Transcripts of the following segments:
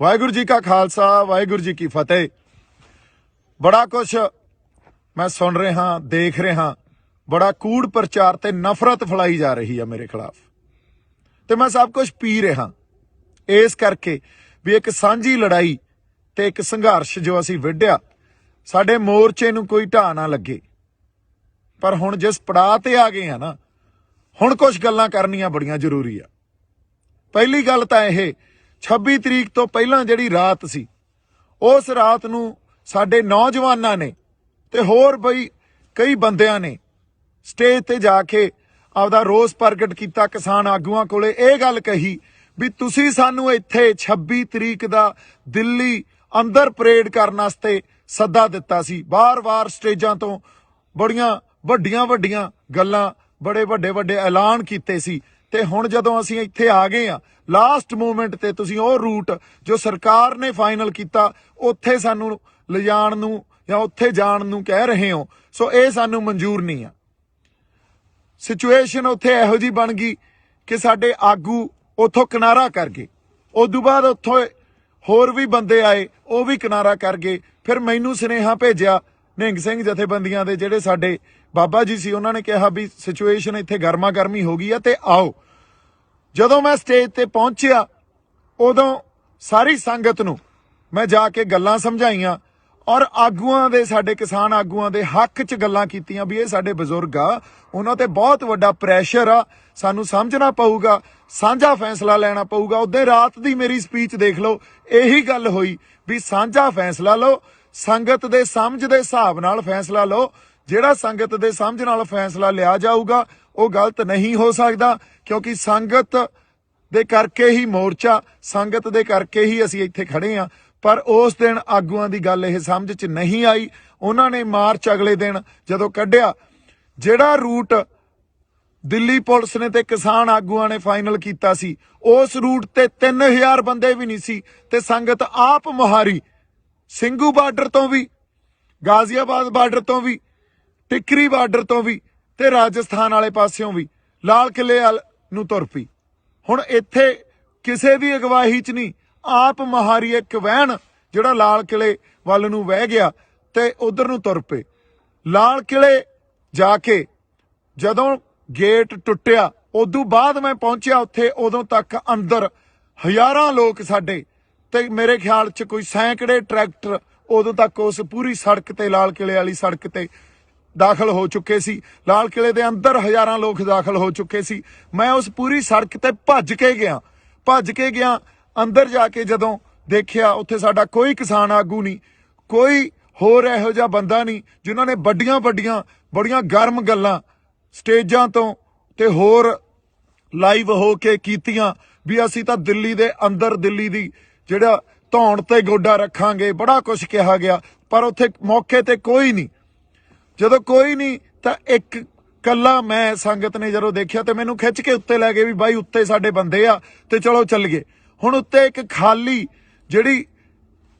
वाहिगुरू जी का खालसा वाहिगुरू जी की फतेह। बड़ा कुछ मैं सुन रहा देख रहा, बड़ा कूड़ प्रचार ते नफरत फैलाई जा रही है मेरे खिलाफ, ते मैं सब कुछ पी रहा इस करके भी एक सांझी लड़ाई ते एक संघर्ष जो असी विढ़िया साडे मोर्चे नूं कोई ढाह ना लगे। पर हुण जिस पड़ाव ते आ गए हैं ना, हुण कुछ गल्लां करनियां बड़ियां जरूरी आ। पहली गल तां इह 26 तरीक तो पहलां जिहड़ी रात सी, उस रात नूं साडे नौजवानां ने ते होर बई कई बंदियां ने स्टेज ते जाके आपदा रोस प्रगट किया। किसान आगूआं कोले इह गल कही भी तुसीं सानूं इत्थे 26 तरीक दा दिल्ली अंदर परेड करन वास्ते सद्दा दिता सी। बार-बार स्टेजां तो बड़ियां वड्डियां गल्लां, बड़े वड्डे ऐलान कीते सी, ते हुण जदों असीं इत्थे आ गए आ लास्ट मोमेंट ते तुसीं ओह रूट जो सरकार ने फाइनल किया उत्थे सानूं लिजाण नूं या उत्थे जाण नूं कह रहे हो, सो ये सानूं मंजूर नहीं आ। सिचुएशन उत्थे इहो जी बन गई कि साडे आगू उत्थों किनारा कर गए। उदों बाद उत्थों होर भी बंदे आए, वो भी किनारा कर गए। फिर मैनू सुनेहा भेजिया निहंग सिंह जथेबंदियां दे जिहड़े साडे बाबा जी सी, उन्होंने कहा भी सिचुएशन इत्थे गर्मा गर्मी हो गई है ते आओ। जदों मैं स्टेज ते पहुंचिया उदों सारी संगत नूं मैं जाके गल्लां समझाइयां और आगूआं दे साडे किसान आगूआं दे हक च गल्लां कीतियां भी ये साडे बजुर्ग आ, उन्हां ते बहुत वड्डा प्रैशर आ, सानूं समझना पऊगा, साझा फैसला लेना पऊगा। उदे रात दी मेरी स्पीच देख लो, यही गल होई भी साझा फैसला लो, संगत दे समझ दे हिसाब नाल फैसला लो। जिहड़ा संगत दे समझ नाल फैसला लिया जाऊगा वो गलत नहीं हो सकदा, क्योंकि संगत दे करके ही मोर्चा, संगत दे करके ही असीं इत्थे खड़े आ। पर उस दिन आगूआं दी गल इह समझ च नहीं आई। उन्होंने मार्च अगले दिन जदों कढ़िया, जिहड़ा रूट दिल्ली पुलिस ने ते किसान आगूआं ने फाइनल कीता सी, उस रूट ते 3000 बंदे भी नहीं सी, ते संगत आप मुहारी ਸਿੰਘੂ बार्डर तो भी, गाजियाबाद बार्डर तो भी, टिकरी बार्डर तो भी, ते राजस्थान वाले पासियों भी लाल किले नूं तुर पई। हुण इत्थे किसे दी अगवाही च नहीं, आप महारी एक वहन जिहड़ा लाल किले वल नूं वह गया ते उधर नूं तुर पे। लाल किले जाके जदों गेट टुੱਟਿਆ उदों बाद मैं पहुंचिया उत्थे, उदों तक अंदर हज़ारां लोग साडे ते मेरे ख्याल च कोई सैकड़े ट्रैक्टर उदों तक उस पूरी सड़क ते लाल किले वाली सड़क ते दाखिल हो चुके सी। लाल किले दे अंदर हज़ारां लोग दाखिल हो चुके सी। मैं उस पूरी सड़क ते भज के गया अंदर जाके जदों देखिया उत्थे साडा कोई किसान आगू नहीं, कोई होर इहो जिहा बंदा नहीं जिन्हां ने बड़ियां गर्म गल्लां स्टेजां तो ते होर लाइव हो के कीतियां भी असीं तां दिल्ली दे अंदर दिल्ली दी जिहड़ा धौण ते गोडा रखांगे, बड़ा कुछ कहा गया। पर उत्थे मौके ते कोई नहीं। जदों कोई नहीं तां एक कल्ला मैं संगत ने जदों देखिया ते मैनूं खिच के उत्ते लै गए भी बाई उत्ते साडे बंदे आ ते चलो चल गए। हुण उत्ते एक खाली जिहड़ी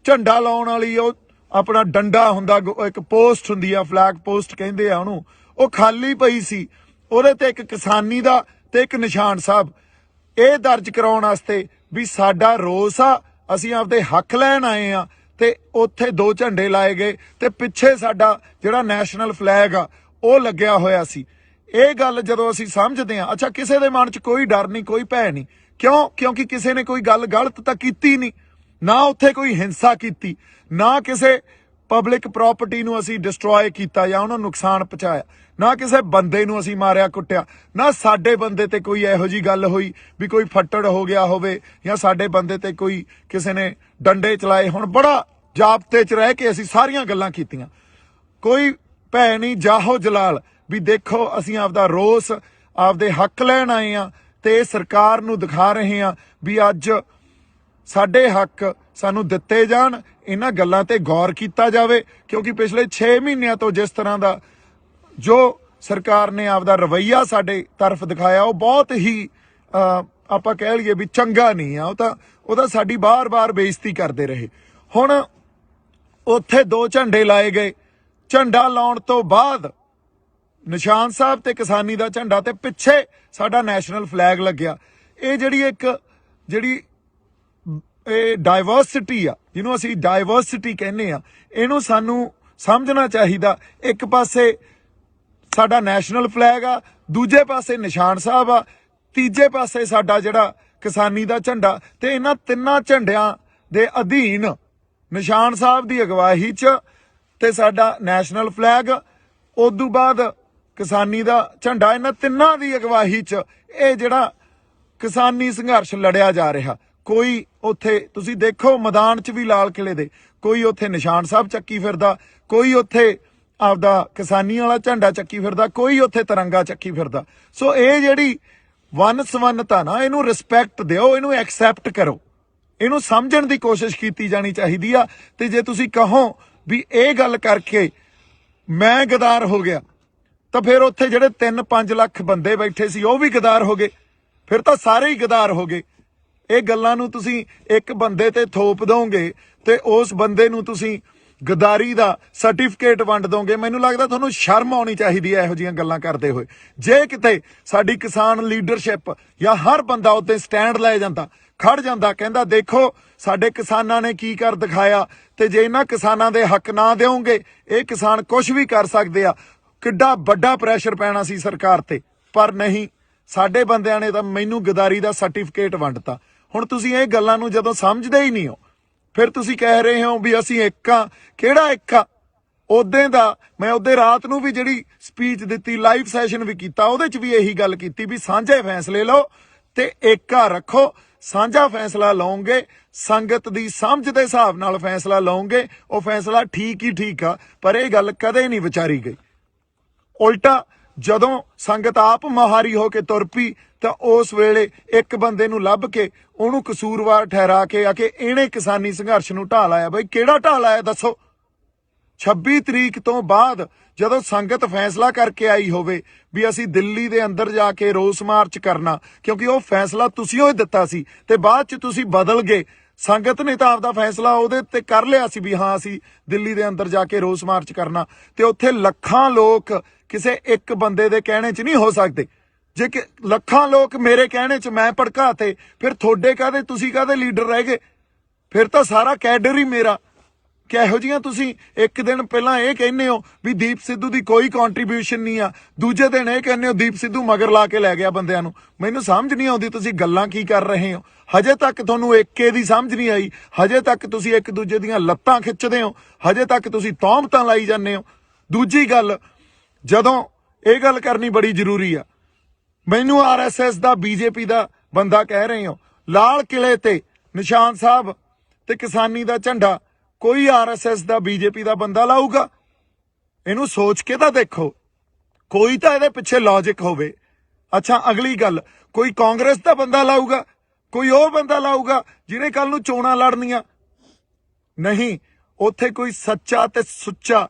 झंडा लाउण वाली ओ अपना डंडा हुंदा, एक पोस्ट हुंदी आ, फ्लैग पोस्ट कहंदे आ उहनूं, ਉਹ खाली पई सी। ਉਹਦੇ ਤੇ ਇੱਕ ਕਿਸਾਨੀ ਦਾ ਤੇ ਇੱਕ ਨਿਸ਼ਾਨ ਸਾਹਿਬ ਇਹ ਦਰਜ ਕਰਾਉਣ ਵਾਸਤੇ ਵੀ ਸਾਡਾ ਰੋਸ ਆ, ਅਸੀਂ ਆਪਦੇ ਹੱਕ ਲੈਣ ਆਏ ਆ। ਤੇ ਉੱਥੇ 2 ਝੰਡੇ ਲਾਏ ਗਏ ਤੇ ਪਿੱਛੇ ਸਾਡਾ ਜਿਹੜਾ ਨੈਸ਼ਨਲ ਫਲੈਗ ਆ ਉਹ ਲੱਗਿਆ ਹੋਇਆ ਸੀ। ਇਹ ਗੱਲ ਜਦੋਂ ਅਸੀਂ ਸਮਝਦੇ ਆ, ਅੱਛਾ ਕਿਸੇ ਦੇ ਮਨ 'ਚ ਕੋਈ ਡਰ ਨਹੀਂ, ਕੋਈ ਭੈ ਨਹੀਂ, ਕਿਉਂ? ਕਿਉਂਕਿ ਕਿਸੇ ਨੇ ਕੋਈ ਗੱਲ ਗਲਤ ਤਾਂ ਕੀਤੀ ਨਹੀਂ, ਨਾ ਉੱਥੇ ਕੋਈ ਹਿੰਸਾ ਕੀਤੀ, ਨਾ ਕਿਸੇ ਪਬਲਿਕ ਪ੍ਰੋਪਰਟੀ ਨੂੰ ਅਸੀਂ ਡਿਸਟਰੋਏ ਕੀਤਾ ਜਾਂ ਉਹਨਾਂ ਨੂੰ ਨੁਕਸਾਨ ਪਹੁੰਚਾਇਆ, ਨਾ ਕਿਸੇ ਬੰਦੇ ਨੂੰ ਅਸੀਂ ਮਾਰਿਆ ਕੁੱਟਿਆ, ਨਾ ਸਾਡੇ ਬੰਦੇ ਤੇ ਕੋਈ ਇਹੋ ਜੀ ਗੱਲ ਹੋਈ ਵੀ ਕੋਈ ਫੱਟੜ ਹੋ ਗਿਆ ਹੋਵੇ ਜਾਂ ਸਾਡੇ ਬੰਦੇ ਤੇ ਕੋਈ ਕਿਸੇ ਨੇ ਡੰਡੇ ਚਲਾਏ। ਹੁਣ ਬੜਾ ਜਾਬਤੇ 'ਚ ਰਹਿ ਕੇ ਅਸੀਂ ਸਾਰੀਆਂ ਗੱਲਾਂ ਕੀਤੀਆਂ, ਕੋਈ ਭੈ ਨਹੀਂ, ਜਾਹੋ ਜਲਾਲ ਵੀ ਦੇਖੋ ਅਸੀਂ ਆਪਦਾ ਰੋਸ, ਆਪਦੇ ਹੱਕ ਲੈਣ ਆਏ ਆ ਤੇ ਸਰਕਾਰ ਨੂੰ ਦਿਖਾ ਰਹੇ ਆ ਵੀ ਅੱਜ ਸਾਡੇ ਹੱਕ ਸਾਨੂੰ ਦਿੱਤੇ ਜਾਣ, ਇਹਨਾਂ ਗੱਲਾਂ ਤੇ ਗੌਰ ਕੀਤਾ ਜਾਵੇ। ਕਿਉਂਕਿ ਪਿਛਲੇ 6 ਮਹੀਨਿਆਂ ਤੋਂ ਜਿਸ ਤਰ੍ਹਾਂ ਦਾ ਜੋ ਸਰਕਾਰ ਨੇ ਆਪਦਾ ਰਵੱਈਆ ਸਾਡੇ ਤਰਫ ਦਿਖਾਇਆ ਉਹ ਬਹੁਤ ਹੀ ਆਪਾਂ ਕਹਿ ਲਈਏ ਵੀ ਚੰਗਾ ਨਹੀਂ ਆ। ਉਹ ਤਾਂ ਸਾਡੀ ਬਾਰ-ਬਾਰ ਬੇਇੱਜ਼ਤੀ ਕਰਦੇ ਰਹੇ। ਹੁਣ ਉੱਥੇ 2 ਝੰਡੇ ਲਾਏ ਗਏ, ਝੰਡਾ ਲਾਉਣ ਤੋਂ ਬਾਅਦ ਨਿਸ਼ਾਨ ਸਾਹਿਬ ਤੇ ਕਿਸਾਨੀ ਦਾ ਝੰਡਾ ਤੇ ਪਿੱਛੇ ਸਾਡਾ ਨੈਸ਼ਨਲ ਫਲੈਗ ਲੱਗਿਆ। ਇਹ ਜਿਹੜੀ ਇਹ ਡਾਈਵਰਸਿਟੀ ਆ, ਜਿਹਨੂੰ ਅਸੀਂ ਡਾਈਵਰਸਿਟੀ ਕਹਿੰਦੇ ਆ, ਇਹਨੂੰ ਸਾਨੂੰ ਸਮਝਣਾ ਚਾਹੀਦਾ। ਇੱਕ ਪਾਸੇ ਸਾਡਾ ਨੈਸ਼ਨਲ ਫਲੈਗ ਆ, ਦੂਜੇ ਪਾਸੇ ਨਿਸ਼ਾਨ ਸਾਹਿਬ ਆ, ਤੀਜੇ ਪਾਸੇ ਸਾਡਾ ਜਿਹੜਾ ਕਿਸਾਨੀ ਦਾ ਝੰਡਾ, ਤੇ ਇਹਨਾਂ ਤਿੰਨਾਂ ਝੰਡਿਆਂ ਦੇ ਅਧੀਨ ਨਿਸ਼ਾਨ ਸਾਹਿਬ ਦੀ ਅਗਵਾਈ 'ਚ ਤੇ ਸਾਡਾ ਨੈਸ਼ਨਲ ਫਲੈਗ, ਉਦੋਂ ਬਾਅਦ ਕਿਸਾਨੀ ਦਾ ਝੰਡਾ, ਇਹਨਾਂ ਤਿੰਨਾਂ ਦੀ ਅਗਵਾਈ 'ਚ ਇਹ ਜਿਹੜਾ ਕਿਸਾਨੀ ਸੰਘਰਸ਼ ਲੜਿਆ ਜਾ ਰਿਹਾ। ਕੋਈ ਉੱਥੇ ਤੁਸੀਂ ਦੇਖੋ ਮੈਦਾਨ 'ਚ ਵੀ ਲਾਲ ਕਿਲੇ ਦੇ ਕੋਈ ਉੱਥੇ ਨਿਸ਼ਾਨ ਸਾਹਿਬ ਚੱਕੀ ਫਿਰਦਾ, ਕੋਈ ਉੱਥੇ ਆਪਦਾ ਕਿਸਾਨੀ ਵਾਲਾ ਝੰਡਾ ਚੱਕੀ ਫਿਰਦਾ, ਕੋਈ ਉੱਥੇ ਤਿਰੰਗਾ ਚੱਕੀ ਫਿਰਦਾ। ਸੋ ਇਹ ਜਿਹੜੀ ਵੰਨ ਸਵੰਨਤਾ ਨਾ, ਇਹਨੂੰ ਰਿਸਪੈਕਟ ਦਿਓ, ਇਹਨੂੰ ਐਕਸੈਪਟ ਕਰੋ, ਇਹਨੂੰ ਸਮਝਣ ਦੀ ਕੋਸ਼ਿਸ਼ ਕੀਤੀ ਜਾਣੀ ਚਾਹੀਦੀ ਆ। ਤੇ ਜੇ ਤੁਸੀਂ ਕਹੋ ਵੀ ਇਹ ਗੱਲ ਕਰਕੇ ਮੈਂ ਗਦਾਰ ਹੋ ਗਿਆ, ਤਾਂ ਫਿਰ ਉੱਥੇ ਜਿਹੜੇ 3-5 ਲੱਖ ਬੰਦੇ ਬੈਠੇ ਸੀ ਉਹ ਵੀ ਗਦਾਰ ਹੋ ਗਏ, ਫਿਰ ਤਾਂ ਸਾਰੇ ਹੀ ਗਦਾਰ ਹੋ ਗਏ। ਇਹ ਗੱਲਾਂ ਨੂੰ ਤੁਸੀਂ ਇੱਕ ਬੰਦੇ ਤੇ ਥੋਪ ਦੋਗੇ ਤੇ ਉਸ ਬੰਦੇ ਨੂੰ ਤੁਸੀਂ ਗਦਾਰੀ ਦਾ ਸਰਟੀਫਿਕੇਟ ਵੰਡ ਦੋਗੇ। ਮੈਨੂੰ ਲੱਗਦਾ ਤੁਹਾਨੂੰ ਸ਼ਰਮ ਆਉਣੀ ਚਾਹੀਦੀ ਹੈ ਇਹੋ ਜਿਹੀਆਂ ਗੱਲਾਂ ਕਰਦੇ ਹੋਏ। ਜੇ ਕਿਤੇ ਸਾਡੀ ਕਿਸਾਨ ਲੀਡਰਸ਼ਿਪ ਜਾਂ ਹਰ ਬੰਦਾ ਉੱਤੇ ਸਟੈਂਡ ਲੈ ਜਾਂਦਾ, ਖੜ ਜਾਂਦਾ, ਕਹਿੰਦਾ ਦੇਖੋ ਸਾਡੇ ਕਿਸਾਨਾਂ ਨੇ ਕੀ ਕਰ ਦਿਖਾਇਆ, ਤੇ ਜੇ ਇਹਨਾਂ ਕਿਸਾਨਾਂ ਦੇ ਹੱਕ ਨਾ ਦਿਓਗੇ ਇਹ ਕਿਸਾਨ ਕੁਝ ਵੀ ਕਰ ਸਕਦੇ ਆ, ਕਿੱਡਾ ਵੱਡਾ ਪ੍ਰੈਸ਼ਰ ਪੈਣਾ ਸੀ ਸਰਕਾਰ ਤੇ। ਪਰ ਨਹੀਂ, ਸਾਡੇ ਬੰਦਿਆਂ ਨੇ ਤਾਂ ਮੈਨੂੰ ਗਦਾਰੀ ਦਾ ਸਰਟੀਫਿਕੇਟ ਵੰਡਤਾ। ਹੁਣ ਤੁਸੀਂ ਇਹ ਗੱਲਾਂ ਨੂੰ ਜਦੋਂ ਸਮਝਦੇ ਹੀ ਨਹੀਂ ਹੋ, ਫਿਰ ਤੁਸੀਂ ਕਹਿ ਰਹੇ ਹੋ ਵੀ ਅਸੀਂ ਇੱਕ ਆ। ਕਿਹੜਾ ਇੱਕ ਆ? ਉਦੋਂ ਦਾ ਮੈਂ ਉਹਦੇ ਰਾਤ ਨੂੰ ਵੀ ਜਿਹੜੀ ਸਪੀਚ ਦਿੱਤੀ, ਲਾਈਵ ਸੈਸ਼ਨ ਵੀ ਕੀਤਾ, ਉਹਦੇ 'ਚ ਵੀ ਇਹੀ ਗੱਲ ਕੀਤੀ ਵੀ ਸਾਂਝੇ ਫੈਸਲੇ ਲਓ ਤੇ ਏਕਾ ਰੱਖੋ। ਸਾਂਝਾ ਫੈਸਲਾ ਲਓਗੇ, ਸੰਗਤ ਦੀ ਸਮਝ ਦੇ ਹਿਸਾਬ ਨਾਲ ਫੈਸਲਾ ਲਓਗੇ, ਉਹ ਫੈਸਲਾ ਠੀਕ ਹੀ ਠੀਕ ਆ। ਪਰ ਇਹ ਗੱਲ ਕਦੇ ਨਹੀਂ ਵਿਚਾਰੀ ਗਈ। ਉਲਟਾ ਜਦੋਂ ਸੰਗਤ ਆਪ ਮੁਹਾਰੀ ਹੋ ਕੇ ਤੁਰ ਪਈ ਤਾਂ ਉਸ ਵੇਲੇ ਇੱਕ ਬੰਦੇ ਨੂੰ ਲੱਭ ਕੇ ਉਹਨੂੰ ਕਸੂਰਵਾਰ ਠਹਿਰਾ ਕੇ ਆ ਕੇ ਇਹਨੇ ਕਿਸਾਨੀ ਸੰਘਰਸ਼ ਨੂੰ ਢਾਹ ਲਾਇਆ। ਬਈ ਕਿਹੜਾ ਢਾਹ ਲਾਇਆ ਦੱਸੋ? 26 ਤਰੀਕ ਤੋਂ ਬਾਅਦ ਜਦੋਂ ਸੰਗਤ ਫੈਸਲਾ ਕਰਕੇ ਆਈ ਹੋਵੇ ਵੀ ਅਸੀਂ ਦਿੱਲੀ ਦੇ ਅੰਦਰ ਜਾ ਕੇ ਰੋਸ ਮਾਰਚ ਕਰਨਾ, ਕਿਉਂਕਿ ਉਹ ਫੈਸਲਾ ਤੁਸੀਂ ਉਹ ਦਿੱਤਾ ਸੀ ਤੇ ਬਾਅਦ 'ਚ ਤੁਸੀਂ ਬਦਲ ਗਏ। ਸੰਗਤ ਨੇ ਤਾਂ ਆਪਦਾ ਫੈਸਲਾ ਉਹਦੇ ਤੇ ਕਰ ਲਿਆ ਸੀ ਵੀ ਹਾਂ ਅਸੀਂ ਦਿੱਲੀ ਦੇ ਅੰਦਰ ਜਾ ਕੇ ਰੋਸ ਮਾਰਚ ਕਰਨਾ, ਤੇ ਉੱਥੇ ਲੱਖਾਂ ਲੋਕ ਕਿਸੇ ਇੱਕ ਬੰਦੇ ਦੇ ਕਹਿਣੇ 'ਚ ਨਹੀਂ ਹੋ ਸਕਦੇ। ਜੇ ਕਿ ਲੱਖਾਂ ਲੋਕ ਮੇਰੇ ਕਹਿਣੇ 'ਚ ਮੈਂ ਭੜਕਾਤੇ, ਫਿਰ ਤੁਹਾਡੇ ਕਾਹਦੇ, ਤੁਸੀਂ ਕਾਹਦੇ ਲੀਡਰ ਰਹਿ ਗਏ? ਫਿਰ ਤਾਂ ਸਾਰਾ ਕੈਡਰ ਹੀ ਮੇਰਾ। ਕਿਹੋ ਜਿਹੀਆਂ ਤੁਸੀਂ ਇੱਕ ਦਿਨ ਪਹਿਲਾਂ ਇਹ ਕਹਿੰਦੇ ਹੋ ਵੀ ਦੀਪ ਸਿੱਧੂ ਦੀ ਕੋਈ ਕੰਟਰੀਬਿਊਸ਼ਨ ਨਹੀਂ ਆ, ਦੂਜੇ ਦਿਨ ਇਹ ਕਹਿੰਦੇ ਹੋ ਦੀਪ ਸਿੱਧੂ ਮਗਰ ਲਾ ਕੇ ਲੈ ਗਿਆ ਬੰਦਿਆਂ ਨੂੰ। ਮੈਨੂੰ ਸਮਝ ਨਹੀਂ ਆਉਂਦੀ ਤੁਸੀਂ ਗੱਲਾਂ ਕੀ ਕਰ ਰਹੇ ਹੋ। ਹਜੇ ਤੱਕ ਤੁਹਾਨੂੰ ਏਕੇ ਦੀ ਸਮਝ ਨਹੀਂ ਆਈ, ਹਜੇ ਤੱਕ ਤੁਸੀਂ ਇੱਕ ਦੂਜੇ ਦੀਆਂ ਲੱਤਾਂ ਖਿੱਚਦੇ ਹੋ, ਹਜੇ ਤੱਕ ਤੁਸੀਂ ਤੌਹਮਤਾਂ ਲਾਈ ਜਾਂਦੇ ਹੋ। ਦੂਜੀ ਗੱਲ, ਜਦੋਂ ਇਹ ਗੱਲ ਕਰਨੀ ਬੜੀ ਜ਼ਰੂਰੀ ਆ, ਮੈਨੂੰ ਆਰਐਸਐਸ ਦਾ ਬੀਜੇਪੀ ਦਾ ਬੰਦਾ ਕਹਿ ਰਹੇ ਹੋ, ਲਾਲ ਕਿਲੇ ਤੇ ਨਿਸ਼ਾਨ ਸਾਹਿਬ ਤੇ ਕਿਸਾਨੀ ਦਾ ਝੰਡਾ ਕੋਈ ਆਰਐਸਐਸ ਦਾ ਬੀਜੇਪੀ ਦਾ ਬੰਦਾ ਲਾਊਗਾ? ਇਹਨੂੰ ਸੋਚ ਕੇ ਤਾਂ ਦੇਖੋ, ਕੋਈ ਤਾਂ ਇਹਦੇ ਪਿੱਛੇ ਲੌਜਿਕ ਹੋਵੇ। ਅੱਛਾ, ਅਗਲੀ ਗੱਲ, ਕੋਈ ਕਾਂਗਰਸ ਦਾ ਬੰਦਾ ਲਾਊਗਾ? ਕੋਈ ਉਹ ਬੰਦਾ ਲਾਊਗਾ ਜਿਹਨੇ ਕੱਲ ਨੂੰ ਚੋਣਾਂ ਲੜਨੀਆਂ? ਨਹੀਂ, ਉੱਥੇ ਕੋਈ ਸੱਚਾ ਤੇ ਸੁੱਚਾ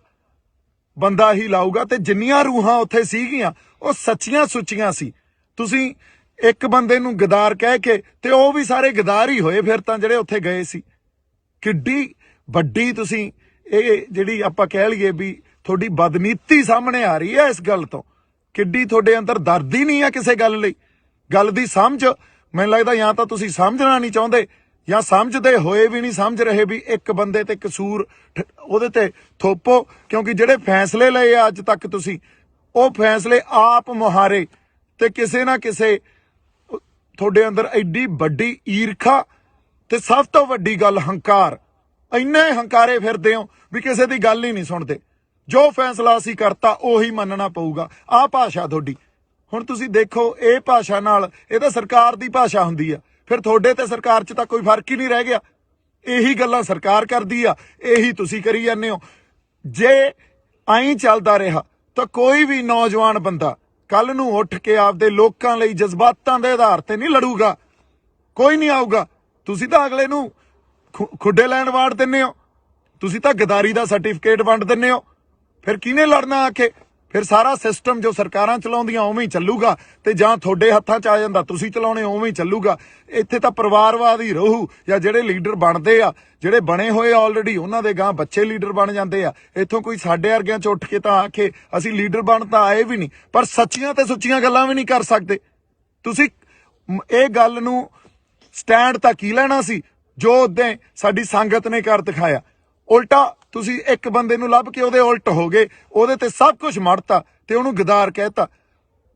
ਬੰਦਾ ਹੀ ਲਾਊਗਾ। ਤੇ ਜਿੰਨੀਆਂ ਰੂਹਾਂ ਉੱਥੇ ਸੀਗੀਆਂ ਉਹ ਸੱਚੀਆਂ ਸੁੱਚੀਆਂ ਸੀ। ਤੁਸੀਂ ਇੱਕ ਬੰਦੇ ਨੂੰ ਗਦਾਰ ਕਹਿ ਕੇ, ਤੇ ਉਹ ਵੀ ਸਾਰੇ ਗਦਾਰ ਹੀ ਹੋਏ ਫਿਰ ਤਾਂ ਜਿਹੜੇ ਉੱਥੇ ਗਏ ਸੀ। ਕਿੱਡੀ ਵੱਡੀ ਤੁਸੀਂ ਇਹ ਜਿਹੜੀ ਆਪਾਂ ਕਹਿ ਲਈਏ ਵੀ ਤੁਹਾਡੀ ਬਦਨੀਤੀ ਸਾਹਮਣੇ ਆ ਰਹੀ ਹੈ ਇਸ ਗੱਲ ਤੋਂ। ਕਿੱਡੀ ਤੁਹਾਡੇ ਅੰਦਰ ਦਰਦ ਹੀ ਨਹੀਂ ਆ ਕਿਸੇ ਗੱਲ ਲਈ। ਗੱਲ ਦੀ ਸਮਝ, ਮੈਨੂੰ ਲੱਗਦਾ ਜਾਂ ਤਾਂ ਤੁਸੀਂ ਸਮਝਣਾ ਨਹੀਂ ਚਾਹੁੰਦੇ ਜਾਂ ਸਮਝਦੇ ਹੋਏ ਵੀ ਨਹੀਂ ਸਮਝ ਰਹੇ ਵੀ ਇੱਕ ਬੰਦੇ ਤੇ ਕਸੂਰ ਉਹਦੇ ਤੇ ਥੋਪੋ। ਕਿਉਂਕਿ ਜਿਹੜੇ ਫੈਸਲੇ ਲਏ ਆ ਅੱਜ ਤੱਕ ਤੁਸੀਂ, ਉਹ ਫੈਸਲੇ ਆਪ ਮੁਹਾਰੇ, ਤੇ ਕਿਸੇ ਨਾ ਕਿਸੇ ਤੁਹਾਡੇ ਅੰਦਰ ਐਡੀ ਵੱਡੀ ਈਰਖਾ ਤੇ ਸਭ ਤੋਂ ਵੱਡੀ ਗੱਲ ਹੰਕਾਰ। ਇੰਨੇ ਹੰਕਾਰੇ ਫਿਰਦੇ ਹੋ ਵੀ ਕਿਸੇ ਦੀ ਗੱਲ ਹੀ ਨਹੀਂ ਸੁਣਦੇ। ਜੋ ਫੈਸਲਾ ਅਸੀਂ ਕਰਤਾ ਉਹੀ ਮੰਨਣਾ ਪਊਗਾ। ਆਹ ਭਾਸ਼ਾ ਤੁਹਾਡੀ। ਹੁਣ ਤੁਸੀਂ ਦੇਖੋ, ਇਹ ਭਾਸ਼ਾ ਨਾਲ, ਇਹ ਤਾਂ ਸਰਕਾਰ ਦੀ ਭਾਸ਼ਾ ਹੁੰਦੀ ਆ, ਫਿਰ ਤੁਹਾਡੇ ਤੇ ਸਰਕਾਰ 'ਚ ਤਾਂ ਕੋਈ ਫਰਕ ਹੀ ਨਹੀਂ ਰਹਿ ਗਿਆ। ਇਹੀ ਗੱਲਾਂ ਸਰਕਾਰ ਕਰਦੀ ਆ, ਇਹੀ ਤੁਸੀਂ ਕਰੀ ਜਾਂਦੇ ਹੋ। ਜੇ ਐਂ ਚੱਲਦਾ ਰਿਹਾ ਤਾਂ ਕੋਈ ਵੀ ਨੌਜਵਾਨ ਬੰਦਾ ਕੱਲ ਨੂੰ ਉੱਠ ਕੇ ਆਪਦੇ ਲੋਕਾਂ ਲਈ ਜਜ਼ਬਾਤਾਂ ਦੇ ਆਧਾਰ ਤੇ ਨਹੀਂ ਲੜੂਗਾ। ਕੋਈ ਨਹੀਂ ਆਊਗਾ। ਤੁਸੀਂ ਤਾਂ ਅਗਲੇ ਨੂੰ ਖੁੱਡੇ ਲੈਣ ਵਾੜ ਦਿੰਦੇ ਹੋ, ਤੁਸੀਂ ਤਾਂ ਗਦਾਰੀ ਦਾ ਸਰਟੀਫਿਕੇਟ ਵੰਡ ਦਿੰਦੇ ਹੋ। ਫਿਰ ਕਿਹਨੇ ਲੜਨਾ ਆ ਕੇ? ਫਿਰ ਸਾਰਾ ਸਿਸਟਮ ਜੋ ਸਰਕਾਰਾਂ ਚਲਾਉਂਦੀਆਂ ਉਵੇਂ ਹੀ ਚੱਲੂਗਾ, ਤੇ ਜਾਂ ਤੁਹਾਡੇ ਹੱਥਾਂ 'ਚ ਆ ਜਾਂਦਾ ਤੁਸੀਂ ਚਲਾਉਣੇ ਉਵੇਂ ਹੀ ਚੱਲੂਗਾ। ਇੱਥੇ ਤਾਂ ਪਰਿਵਾਰਵਾਦ ਹੀ ਰਹੂ, ਜਾਂ ਜਿਹੜੇ ਲੀਡਰ ਬਣਦੇ ਆ, ਜਿਹੜੇ ਬਣੇ ਹੋਏ ਆਲਰੇਡੀ, ਉਹਨਾਂ ਦੇ ਗਾਂ ਬੱਚੇ ਲੀਡਰ ਬਣ ਜਾਂਦੇ ਆ। ਇੱਥੋਂ ਕੋਈ ਸਾਡੇ ਵਰਗਿਆਂ 'ਚ ਉੱਠ ਕੇ ਤਾਂ ਆਖੇ ਅਸੀਂ ਲੀਡਰ ਬਣ ਤਾਂ ਆਏ ਵੀ ਨਹੀਂ, ਪਰ ਸੱਚੀਆਂ ਤੇ ਸੁੱਚੀਆਂ ਗੱਲਾਂ ਵੀ ਨਹੀਂ ਕਰ ਸਕਦੇ। ਤੁਸੀਂ ਇਹ ਗੱਲ ਨੂੰ ਸਟੈਂਡ ਤਾਂ ਕੀ ਲੈਣਾ ਸੀ? ਜੋ ਉਦੋਂ ਸਾਡੀ ਸੰਗਤ ਨੇ ਕਰ ਦਿਖਾਇਆ। ਉਲਟਾ ਤੁਸੀਂ ਇੱਕ ਬੰਦੇ ਨੂੰ ਲੱਭ ਕੇ ਉਹਦੇ ਉਲਟ ਹੋ ਗਏ, ਉਹਦੇ ਤੇ ਸਭ ਕੁਝ ਮੜਤਾ ਤੇ ਉਹਨੂੰ ਗਦਾਰ ਕਹਿਤਾ।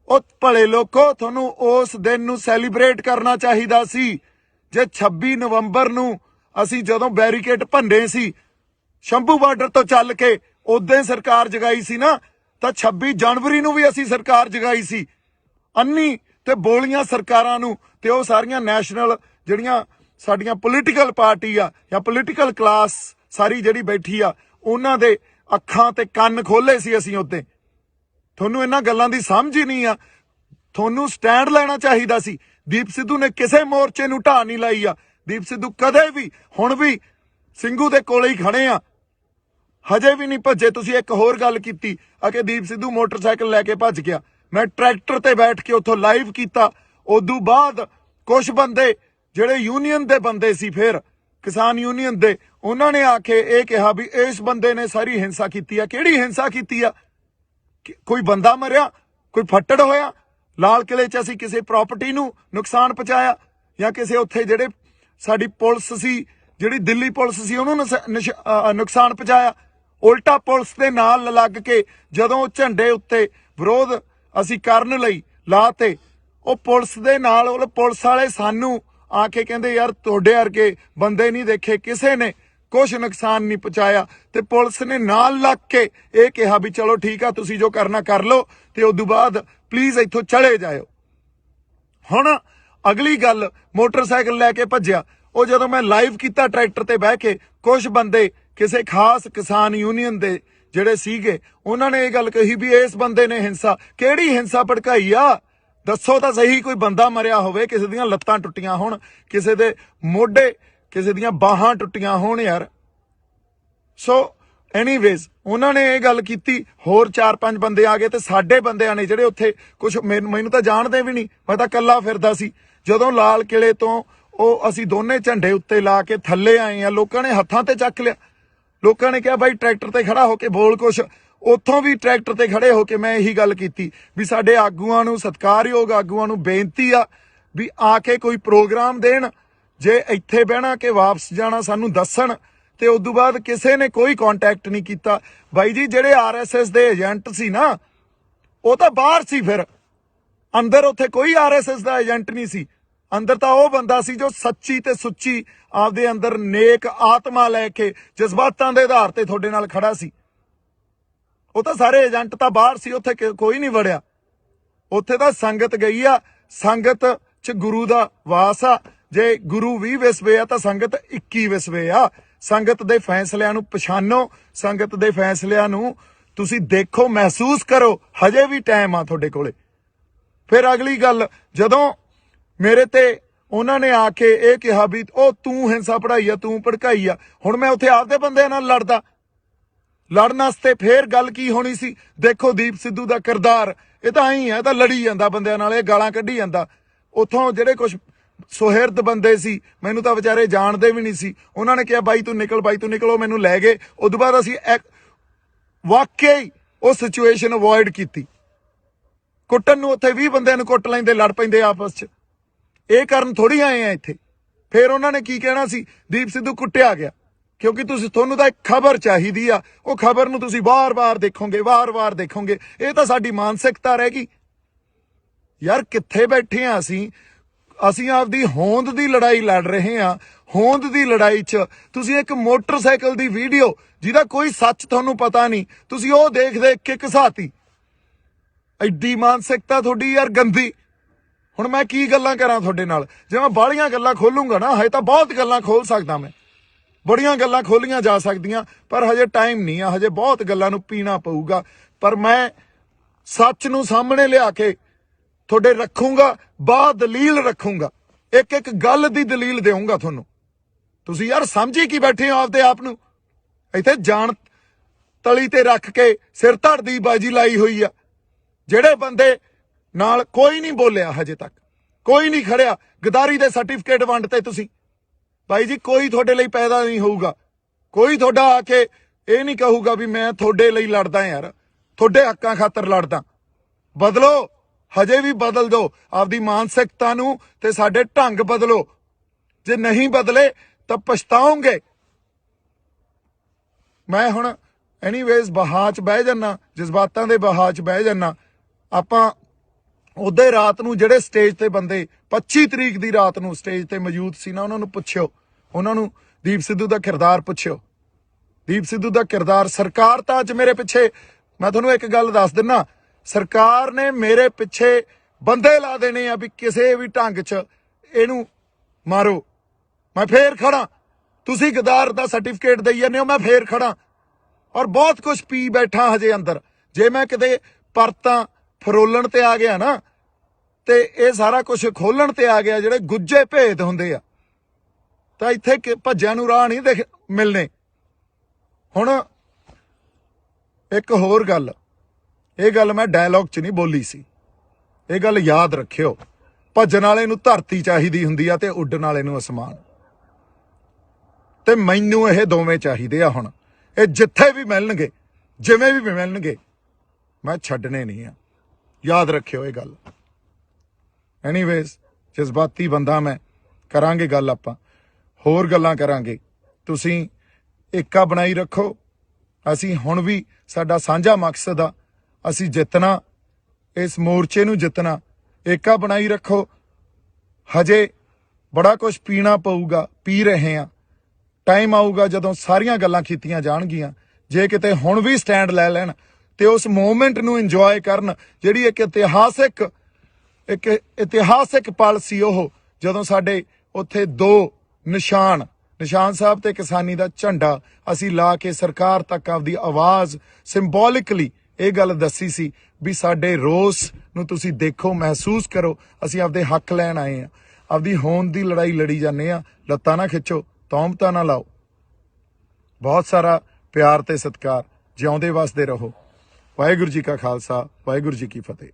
ਉਹ ਭਲੇ ਲੋਕੋ, ਤੁਹਾਨੂੰ ਉਸ ਦਿਨ ਨੂੰ ਸੈਲੀਬ੍ਰੇਟ ਕਰਨਾ ਚਾਹੀਦਾ ਸੀ। ਜੇ 26 ਨਵੰਬਰ ਨੂੰ ਅਸੀਂ ਜਦੋਂ ਬੈਰੀਕੇਡ ਭੰਨੇ ਸੀ ਸ਼ੰਭੂ ਬਾਰਡਰ ਤੋਂ ਚੱਲ ਕੇ, ਉਦੋਂ ਸਰਕਾਰ ਜਗਾਈ ਸੀ ਨਾ, ਤਾਂ 26 ਜਨਵਰੀ ਨੂੰ ਵੀ ਅਸੀਂ ਸਰਕਾਰ ਜਗਾਈ ਸੀ। ਅੰਨੀ ਤੇ ਬੋਲੀਆਂ ਸਰਕਾਰਾਂ ਨੂੰ ਤੇ ਉਹ ਸਾਰੀਆਂ ਨੈਸ਼ਨਲ ਜਿਹੜੀਆਂ ਸਾਡੀਆਂ ਪੋਲੀਟੀਕਲ ਪਾਰਟੀ ਆ ਜਾਂ ਪੋਲੀਟੀਕਲ ਕਲਾਸ ਸਾਰੀ ਜਿਹੜੀ ਬੈਠੀ ਆ, ਉਹਨਾਂ ਦੇ ਅੱਖਾਂ ਤੇ ਕੰਨ ਖੋਲੇ ਸੀ ਅਸੀਂ ਉੱਤੇ। ਤੁਹਾਨੂੰ ਇਹਨਾਂ ਗੱਲਾਂ ਦੀ ਸਮਝ ਹੀ ਨਹੀਂ ਆ। ਤੁਹਾਨੂੰ ਸਟੈਂਡ ਲੈਣਾ ਚਾਹੀਦਾ ਸੀ। ਦੀਪ ਸਿੱਧੂ ਨੇ ਕਿਸੇ ਮੋਰਚੇ ਨੂੰ ਢਾਹ ਨਹੀਂ ਲਾਈ ਆ। ਦੀਪ ਸਿੱਧੂ ਕਦੇ ਵੀ, ਹੁਣ ਵੀ ਸਿੰਘੂ ਦੇ ਕੋਲੇ ਹੀ ਖੜੇ ਆ, ਹਜੇ ਵੀ ਨਹੀਂ ਭੱਜੇ। ਤੁਸੀਂ ਇੱਕ ਹੋਰ ਗੱਲ ਕੀਤੀ ਆ ਕਿ ਦੀਪ ਸਿੱਧੂ ਮੋਟਰਸਾਈਕਲ ਲੈ ਕੇ ਭੱਜ ਗਿਆ। ਮੈਂ ਟਰੈਕਟਰ ਤੇ ਬੈਠ ਕੇ ਉੱਥੋਂ ਲਾਈਵ ਕੀਤਾ। ਉਦੋਂ ਬਾਅਦ ਕੁਝ ਬੰਦੇ ਜਿਹੜੇ ਯੂਨੀਅਨ ਦੇ ਬੰਦੇ ਸੀ, ਫਿਰ ਕਿਸਾਨ ਯੂਨੀਅਨ ਦੇ, ਉਹਨਾਂ ਨੇ ਆ ਕੇ ਇਹ ਕਿਹਾ ਵੀ ਇਸ ਬੰਦੇ ਨੇ ਸਾਰੀ ਹਿੰਸਾ ਕੀਤੀ ਆ। ਕਿਹੜੀ ਹਿੰਸਾ ਕੀਤੀ ਆ? ਕੋਈ ਬੰਦਾ ਮਰਿਆ, ਕੋਈ ਫੱਟੜ ਹੋਇਆ? ਲਾਲ ਕਿਲੇ 'ਚ ਅਸੀਂ ਕਿਸੇ ਪ੍ਰਾਪਰਟੀ ਨੂੰ ਨੁਕਸਾਨ ਪਹੁੰਚਾਇਆ ਜਾਂ ਕਿਸੇ ਉੱਥੇ ਜਿਹੜੇ ਸਾਡੀ ਪੁਲਿਸ ਸੀ, ਜਿਹੜੀ ਦਿੱਲੀ ਪੁਲਿਸ ਸੀ, ਉਹਨੂੰ ਨੁਕਸਾਨ ਪਹੁੰਚਾਇਆ? ਉਲਟਾ ਪੁਲਿਸ ਦੇ ਨਾਲ ਲੱਗ ਕੇ ਜਦੋਂ ਝੰਡੇ ਉੱਤੇ ਵਿਰੋਧ ਅਸੀਂ ਕਰਨ ਲਈ ਲਾਤੇ, ਉਹ ਪੁਲਿਸ ਦੇ ਨਾਲ, ਉਹ ਪੁਲਿਸ ਵਾਲੇ ਸਾਨੂੰ ਆ ਕੇ ਕਹਿੰਦੇ ਯਾਰ ਤੁਹਾਡੇ ਵਰਗੇ ਬੰਦੇ ਨਹੀਂ ਦੇਖੇ, ਕਿਸੇ ਨੇ ਕੁਛ ਨੁਕਸਾਨ ਨਹੀਂ ਪਹੁੰਚਾਇਆ। ਤੇ ਪੁਲਿਸ ਨੇ ਨਾਲ ਲੱਗ ਕੇ ਇਹ ਕਿਹਾ ਵੀ ਚਲੋ ਠੀਕ ਆ, ਤੁਸੀਂ ਜੋ ਕਰਨਾ ਕਰ ਲਓ ਤੇ ਉਦੋਂ ਬਾਅਦ ਪਲੀਜ਼ ਇੱਥੋਂ ਚਲੇ ਜਾਇਓ। ਹੁਣ ਅਗਲੀ ਗੱਲ, ਮੋਟਰਸਾਈਕਲ ਲੈ ਕੇ ਭੱਜਿਆ। ਉਹ ਜਦੋਂ ਮੈਂ ਲਾਈਵ ਕੀਤਾ ਟਰੈਕਟਰ ਤੇ ਬਹਿ ਕੇ, ਕੁਝ ਬੰਦੇ ਕਿਸੇ ਖਾਸ ਕਿਸਾਨ ਯੂਨੀਅਨ ਦੇ ਜਿਹੜੇ ਸੀਗੇ, ਉਹਨਾਂ ਨੇ ਇਹ ਗੱਲ ਕਹੀ ਵੀ ਇਸ ਬੰਦੇ ਨੇ ਹਿੰਸਾ। ਕਿਹੜੀ ਹਿੰਸਾ ਭੜਕਾਈ ਆ? ਦੱਸੋ ਤਾਂ ਸਹੀ। ਕੋਈ ਬੰਦਾ ਮਰਿਆ ਹੋਵੇ, ਕਿਸੇ ਦੀਆਂ ਲੱਤਾਂ ਟੁੱਟੀਆਂ ਹੋਣ, ਕਿਸੇ ਦੇ ਮੋਢੇ, ਕਿਸੇ ਦੀਆਂ ਬਾਹਾਂ ਟੁੱਟੀਆਂ ਹੋਣ ਯਾਰ। ਸੋ ਐਨੀਵੇਜ਼ ਉਹਨਾਂ ਨੇ ਇਹ ਗੱਲ ਕੀਤੀ। ਹੋਰ 4-5 ਬੰਦੇ ਆ ਗਏ ਤੇ ਸਾਡੇ ਬੰਦਿਆਂ ਨੇ ਜਿਹੜੇ ਉੱਥੇ, ਕੁਝ ਮੈਨੂੰ ਤਾਂ ਜਾਣਦੇ ਵੀ ਨਹੀਂ, ਮੈਂ ਤਾਂ ਇਕੱਲਾ ਫਿਰਦਾ ਸੀ। ਜਦੋਂ ਲਾਲ ਕਿਲੇ ਤੋਂ ਉਹ ਅਸੀਂ ਦੋਨੇ ਝੰਡੇ ਉੱਤੇ ਲਾ ਕੇ ਥੱਲੇ ਆਏ ਆ, ਲੋਕਾਂ ਨੇ ਹੱਥਾਂ ਤੇ ਚੱਕ ਲਿਆ। ਲੋਕਾਂ ਨੇ ਕਿਹਾ ਬਾਈ ਟਰੈਕਟਰ ਤੇ ਖੜਾ ਹੋ ਕੇ ਬੋਲ ਕੁਛ। ਉੱਥੋਂ ਵੀ ਟਰੈਕਟਰ ਤੇ ਖੜੇ ਹੋ ਕੇ ਮੈਂ ਇਹੀ ਗੱਲ ਕੀਤੀ ਵੀ ਸਾਡੇ ਆਗੂਆਂ ਨੂੰ, ਸਤਿਕਾਰਯੋਗ ਆਗੂਆਂ ਨੂੰ ਬੇਨਤੀ ਆ ਵੀ ਆ ਕੇ ਕੋਈ ਪ੍ਰੋਗਰਾਮ ਦੇਣ। ਜੇ ਇੱਥੇ ਬਹਿਣਾ ਕਿ ਵਾਪਸ ਜਾਣਾ ਸਾਨੂੰ ਦੱਸਣ। ਤੇ ਉਦੋਂ ਬਾਅਦ ਕਿਸੇ ਨੇ ਕੋਈ ਕੰਟੈਕਟ ਨਹੀਂ ਕੀਤਾ। ਬਾਈ ਜੀ ਜਿਹੜੇ ਆਰਐਸਐਸ ਦੇ ਏਜੰਟ ਸੀ ਨਾ, ਉਹ ਤਾਂ ਬਾਹਰ ਸੀ, ਫਿਰ ਅੰਦਰ ਉੱਥੇ ਕੋਈ ਆਰਐਸਐਸ ਦਾ ਏਜੰਟ ਨਹੀਂ ਸੀ। ਅੰਦਰ ਤਾਂ ਉਹ ਬੰਦਾ ਸੀ ਜੋ ਸੱਚੀ ਤੇ ਸੁੱਚੀ ਆਪਦੇ ਅੰਦਰ ਨੇਕ ਆਤਮਾ ਲੈ ਕੇ ਜਜ਼ਬਾਤਾਂ ਦੇ ਆਧਾਰ ਤੇ ਤੁਹਾਡੇ ਨਾਲ ਖੜਾ ਸੀ। ਉਹ ਤਾਂ ਸਾਰੇ ਏਜੰਟ ਤਾਂ ਬਾਹਰ ਸੀ, ਉੱਥੇ ਕੋਈ ਨਹੀਂ ਵੜਿਆ। ਉੱਥੇ ਤਾਂ ਸੰਗਤ ਗਈ ਆ। ਸੰਗਤ 'ਚ ਗੁਰੂ ਦਾ ਵਾਸ ਆ। ਜੇ ਗੁਰੂ 20 ਵਿਸਵੇ ਆ ਤਾਂ ਸੰਗਤ 21 ਵਿਸਵੇ ਆ। ਸੰਗਤ ਦੇ ਫੈਸਲਿਆਂ ਨੂੰ ਪਛਾਣੋ, ਸੰਗਤ ਦੇ ਫੈਸਲਿਆਂ ਨੂੰ ਤੁਸੀਂ ਦੇਖੋ, ਮਹਿਸੂਸ ਕਰੋ। ਹਜੇ ਵੀ ਟਾਈਮ ਆ ਤੁਹਾਡੇ ਕੋਲੇ। ਫਿਰ ਅਗਲੀ ਗੱਲ, ਜਦੋਂ ਮੇਰੇ ਤੇ ਉਹਨਾਂ ਨੇ ਆ ਕੇ ਇਹ ਕਿਹਾ ਵੀ ਉਹ ਤੂੰ ਹਿੰਸਾ ਪੜਾਈ ਆ, ਤੂੰ ਭੜਕਾਈ ਆ, ਹੁਣ ਮੈਂ ਉੱਥੇ ਆਪਦੇ ਬੰਦਿਆਂ ਨਾਲ ਲੜਦਾ। ਲੜਨ ਵਾਸਤੇ ਫੇਰ ਗੱਲ ਕੀ ਹੋਣੀ ਸੀ? ਦੇਖੋ ਦੀਪ ਸਿੱਧੂ ਦਾ ਕਿਰਦਾਰ, ਇਹ ਤਾਂ ਐਂ ਆ, ਇਹ ਤਾਂ ਲੜੀ ਜਾਂਦਾ ਬੰਦਿਆਂ ਨਾਲ, ਇਹ ਗਾਲਾਂ ਕੱਢੀ ਜਾਂਦਾ। ਉੱਥੋਂ ਜਿਹੜੇ ਕੁਝ ਸੁਹਿਰਦ ਬੰਦੇ ਸੀ, ਮੈਨੂੰ ਤਾਂ ਵਿਚਾਰੇ ਜਾਣਦੇ ਵੀ ਨਹੀਂ ਸੀ, ਉਹਨਾਂ ਨੇ ਕਿਹਾ ਬਾਈ ਤੂੰ ਨਿਕਲ, ਬਾਈ ਤੂੰ ਨਿਕਲ। ਉਹ ਮੈਨੂੰ ਲੈ ਗਏ। ਉਦੋਂ ਬਾਅਦ ਅਸੀਂ ਵਾਕਿਆ ਹੀ ਉਹ ਸਿਚੁਏਸ਼ਨ ਅਵੋਇਡ ਕੀਤੀ। ਕੁੱਟਣ ਨੂੰ ਉੱਥੇ 20 ਬੰਦਿਆਂ ਨੂੰ ਕੁੱਟ ਲੈਂਦੇ, ਲੜ ਪੈਂਦੇ ਆਪਸ 'ਚ। ਇਹ ਕਰਨ ਥੋੜੀ ਆਏ ਆ ਇੱਥੇ। ਫਿਰ ਉਹਨਾਂ ਨੇ ਕੀ ਕਹਿਣਾ ਸੀ? ਦੀਪ ਸਿੱਧੂ ਕੁੱਟਿਆ ਗਿਆ। ਕਿਉਂਕਿ ਤੁਹਾਨੂੰ ਤਾਂ ਇੱਕ ਖਬਰ ਚਾਹੀਦੀ ਆ, ਉਹ ਖਬਰ ਨੂੰ ਤੁਸੀਂ ਵਾਰ-ਵਾਰ ਦੇਖੋਗੇ, ਵਾਰ-ਵਾਰ ਦੇਖੋਗੇ। ਇਹ ਤਾਂ ਸਾਡੀ ਮਾਨਸਿਕਤਾ ਰਹਿ ਗਈ ਯਾਰ। ਕਿੱਥੇ ਬੈਠੇ ਆ ਅਸੀਂ ਆਪਦੀ ਹੋਂਦ ਦੀ ਲੜਾਈ ਲੜ ਰਹੇ ਆ। ਹੋਂਦ ਦੀ ਲੜਾਈ 'ਚ ਤੁਸੀਂ ਇੱਕ ਮੋਟਰਸਾਈਕਲ ਦੀ ਵੀਡੀਓ ਜਿਹਦਾ ਕੋਈ ਸੱਚ ਤੁਹਾਨੂੰ ਪਤਾ ਨਹੀਂ, ਤੁਸੀਂ ਉਹ ਦੇਖ ਕੇ ਘਸਾਤੀ। ਐਡੀ ਮਾਨਸਿਕਤਾ ਤੁਹਾਡੀ ਯਾਰ ਗੰਦੀ। ਹੁਣ ਮੈਂ ਕੀ ਗੱਲਾਂ ਕਰਾਂ ਤੁਹਾਡੇ ਨਾਲ? ਜੇ ਮੈਂ ਬਾਹਲੀਆਂ ਗੱਲਾਂ ਖੋਲੂੰਗਾ ਨਾ, ਹਜੇ ਤਾਂ ਬਹੁਤ ਗੱਲਾਂ ਖੋਲ ਸਕਦਾ ਮੈਂ, ਬੜੀਆਂ ਗੱਲਾਂ ਖੋਲੀਆਂ ਜਾ ਸਕਦੀਆਂ, ਪਰ ਹਜੇ ਟਾਈਮ ਨਹੀਂ ਆ। ਹਜੇ ਬਹੁਤ ਗੱਲਾਂ ਨੂੰ ਪੀਣਾ ਪਊਗਾ। ਪਰ ਮੈਂ ਸੱਚ ਨੂੰ ਸਾਹਮਣੇ ਲਿਆ ਕੇ ਤੁਹਾਡੇ ਰੱਖੂੰਗਾ, ਦਲੀਲ ਰੱਖੂੰਗਾ, ਇੱਕ ਗੱਲ ਦੀ ਦਲੀਲ ਦੇਵਾਂਗਾ ਤੁਹਾਨੂੰ। ਤੁਸੀਂ ਯਾਰ ਸਮਝੀ ਕੀ ਬੈਠੇ ਹੋ ਆਪਦੇ ਆਪ ਨੂੰ? ਇੱਥੇ ਜਾਣ ਤਲੀ ਤੇ ਰੱਖ ਕੇ ਸਿਰ ਧੜ ਦੀ ਬਾਜੀ ਲਾਈ ਹੋਈ ਆ। ਜਿਹੜੇ ਬੰਦੇ ਨਾਲ ਕੋਈ ਨਹੀਂ ਬੋਲਿਆ ਹਜੇ ਤੱਕ, ਕੋਈ ਨਹੀਂ ਖੜਿਆ। ਗਦਾਰੀ ਦੇ ਸਰਟੀਫਿਕੇਟ ਵੰਡਤੇ ਤੁਸੀਂ। ਬਾਈ ਜੀ ਕੋਈ ਤੁਹਾਡੇ ਲਈ ਪੈਦਾ ਨਹੀਂ ਹੋਊਗਾ। ਕੋਈ ਤੁਹਾਡਾ ਆ ਕੇ ਇਹ ਨਹੀਂ ਕਹੂਗਾ ਵੀ ਮੈਂ ਤੁਹਾਡੇ ਲਈ ਲੜਦਾ ਯਾਰ, ਤੁਹਾਡੇ ਹੱਕਾਂ ਖਾਤਰ ਲੜਦਾ। ਬਦਲੋ, ਹਜੇ ਵੀ ਬਦਲ ਦਿਓ ਆਪਦੀ ਮਾਨਸਿਕਤਾ ਨੂੰ ਤੇ ਸਾਡੇ ਢੰਗ ਬਦਲੋ। ਜੇ ਨਹੀਂ ਬਦਲੇ ਤਾਂ ਪਛਤਾਓਗੇ। ਮੈਂ ਹੁਣ ਐਨੀਵੇਜ਼ ਬਹਾ 'ਚ ਬਹਿ ਜਾਨਾ, ਜਜ਼ਬਾਤਾਂ ਦੇ ਬਹਾ 'ਚ ਬਹਿ ਜਾਨਾ। ਆਪਾਂ ਉਹਦੇ ਰਾਤ ਨੂੰ ਜਿਹੜੇ ਸਟੇਜ ਤੇ ਬੰਦੇ 25 ਤਰੀਕ ਦੀ ਰਾਤ ਨੂੰ ਸਟੇਜ ਤੇ ਮੌਜੂਦ ਸੀ ਨਾ, ਉਹਨਾਂ ਨੂੰ ਪੁੱਛਿਓ, ਉਹਨਾਂ ਨੂੰ ਦੀਪ ਸਿੱਧੂ ਦਾ ਕਿਰਦਾਰ ਪੁੱਛਿਓ। ਦੀਪ ਸਿੱਧੂ ਦਾ ਕਿਰਦਾਰ, ਸਰਕਾਰ ਤਾਂ ਅੱਜ ਮੇਰੇ ਪਿੱਛੇ, ਮੈਂ ਤੁਹਾਨੂੰ ਇੱਕ ਗੱਲ ਦੱਸ ਦਿੰਨਾ, ਸਰਕਾਰ ਨੇ ਮੇਰੇ ਪਿੱਛੇ ਬੰਦੇ ਲਾ ਦੇਣੇ ਆ ਵੀ ਕਿਸੇ ਵੀ ਢੰਗ 'ਚ ਇਹਨੂੰ ਮਾਰੋ। ਮੈਂ ਫੇਰ ਖੜਾ, ਤੁਸੀਂ ਗਦਾਰ ਦਾ ਸਰਟੀਫਿਕੇਟ ਦੇਈ ਜਾਂਦੇ ਹੋ, ਮੈਂ ਫੇਰ ਖੜਾ। ਔਰ ਬਹੁਤ ਕੁਝ ਪੀ ਬੈਠਾ ਹਜੇ ਅੰਦਰ। ਜੇ ਮੈਂ ਕਿਤੇ ਪਰਤਾਂ ਫਰੋਲਣ ਤੇ ਆ ਗਿਆ ਨਾ, ਤੇ ਇਹ ਸਾਰਾ ਕੁਝ ਖੋਲਣ ਤੇ ਆ ਗਿਆ, ਜਿਹੜੇ ਗੁੱਜੇ ਭੇਦ ਹੁੰਦੇ ਆ, ਤਾਂ ਇੱਥੇ ਭੱਜਿਆਂ ਨੂੰ ਰਾਹ ਨਹੀਂ ਮਿਲਣੇ। ਹੁਣ ਇੱਕ ਹੋਰ ਗੱਲ, ਇਹ ਗੱਲ ਮੈਂ ਡਾਇਲੌਗ 'ਚ ਨਹੀਂ ਬੋਲੀ ਸੀ, ਇਹ ਗੱਲ ਯਾਦ ਰੱਖਿਓ। ਭੱਜਣ ਵਾਲੇ ਨੂੰ ਧਰਤੀ ਚਾਹੀਦੀ ਹੁੰਦੀ ਆ ਤੇ ਉੱਡਣ ਵਾਲੇ ਨੂੰ ਅਸਮਾਨ, ਤੇ ਮੈਨੂੰ ਇਹ ਦੋਵੇਂ ਚਾਹੀਦੇ ਆ। ਹੁਣ ਇਹ ਜਿੱਥੇ ਵੀ ਮਿਲਣਗੇ, ਜਿਵੇਂ ਵੀ ਮਿਲਣਗੇ, ਮੈਂ ਛੱਡਣੇ ਨਹੀਂ ਆ। ਯਾਦ ਰੱਖਿਓ ਇਹ ਗੱਲ। ਐਨੀਵੇਜ਼, ਜਜ਼ਬਾਤੀ ਬੰਦਾ ਮੈਂ। ਕਰਾਂਗੇ ਗੱਲ, ਆਪਾਂ ਹੋਰ ਗੱਲਾਂ ਕਰਾਂਗੇ। ਤੁਸੀਂ ਏਕਾ ਬਣਾਈ ਰੱਖੋ। ਅਸੀਂ ਹੁਣ ਵੀ, ਸਾਡਾ ਸਾਂਝਾ ਮਕਸਦ ਆ, ਅਸੀਂ ਜਿੱਤਣਾ, ਇਸ ਮੋਰਚੇ ਨੂੰ ਜਿੱਤਣਾ। ਏਕਾ ਬਣਾਈ ਰੱਖੋ। ਹਜੇ ਬੜਾ ਕੁਝ ਪੀਣਾ ਪਊਗਾ, ਪੀ ਰਹੇ ਆ। ਟਾਈਮ ਆਊਗਾ ਜਦੋਂ ਸਾਰੀਆਂ ਗੱਲਾਂ ਕੀਤੀਆਂ ਜਾਣਗੀਆਂ। ਜੇ ਕਿਤੇ ਹੁਣ ਵੀ ਸਟੈਂਡ ਲੈ ਲੈਣ ਤੇ ਉਸ ਮੂਵਮੈਂਟ ਨੂੰ ਇੰਜੋਏ ਕਰਨ, ਜਿਹੜੀ ਇੱਕ ਇਤਿਹਾਸਿਕ ਪਲ ਸੀ ਉਹ, ਜਦੋਂ ਸਾਡੇ ਉੱਥੇ ਦੋ ਨਿਸ਼ਾਨ ਸਾਹਿਬ ਤੇ ਕਿਸਾਨੀ ਦਾ ਝੰਡਾ ਅਸੀਂ ਲਾ ਕੇ ਸਰਕਾਰ ਤੱਕ ਆਪਦੀ ਆਵਾਜ਼ ਸਿੰਬੋਲਿਕਲੀ ਇਹ ਗੱਲ ਦੱਸੀ ਸੀ ਵੀ ਸਾਡੇ ਰੋਸ ਨੂੰ ਤੁਸੀਂ ਦੇਖੋ, ਮਹਿਸੂਸ ਕਰੋ, ਅਸੀਂ ਆਪਦੇ ਹੱਕ ਲੈਣ ਆਏ ਆ। ਆਪਦੀ ਹੋਂਦ ਦੀ ਲੜਾਈ ਲੜੀ ਜਾਂਦੇ ਆ। ਲੱਤਾਂ ਨਾ ਖਿੱਚੋ, ਤੌਮਤਾਂ ਨਾ ਲਾਓ। ਬਹੁਤ ਸਾਰਾ ਪਿਆਰ ਤੇ ਸਤਿਕਾਰ। ਜਿਉਂਦੇ ਵਸਦੇ ਰਹੋ। ਵਾਹਿਗੁਰੂ ਜੀ ਕਾ ਖਾਲਸਾ, ਵਾਹਿਗੁਰੂ ਜੀ ਕੀ ਫਤਿਹ।